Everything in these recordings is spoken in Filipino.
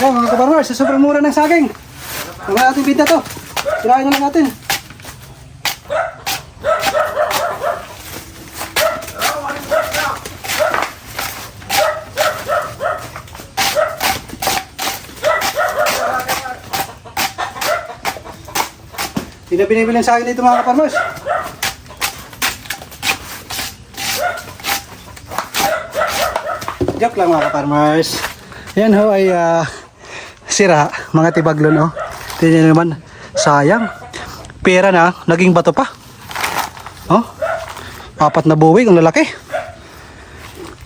Ako mga kaparmers, sa sobrang mura ng saging. Ang ating binta to. Kirain na lang natin. Hindi na binibili ng saging dito mga kaparmers. Joke lang mga kaparmers. Yan ho ay sira, mga tibaglon oh. Tingnan naman, sayang. Pera na, naging bato pa. Oh, 4 na buwig, ang lalaki.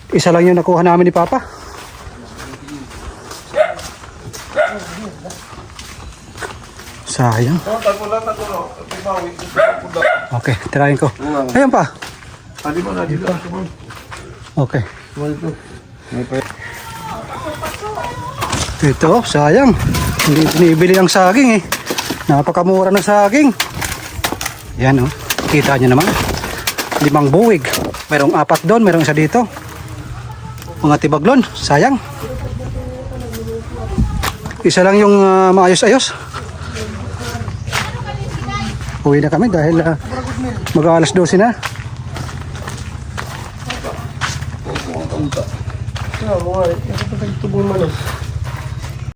Isa lang yung nakuha namin ni Papa. Sayang. Okay, tirahin ko. Ayan pa. Okay. Ito, sayang. Hindi binibili ang saging eh. Napakamura ng saging. Yan oh. Kita nyo naman. 5 buwig. Merong 4 doon, merong isa dito. Mga tibaglon, sayang. Isa lang yung maayos-ayos. Uwi na kami dahil mag-alas 12 na. Ito, mga ito. Ito, ito, ito, ito, ito, ito,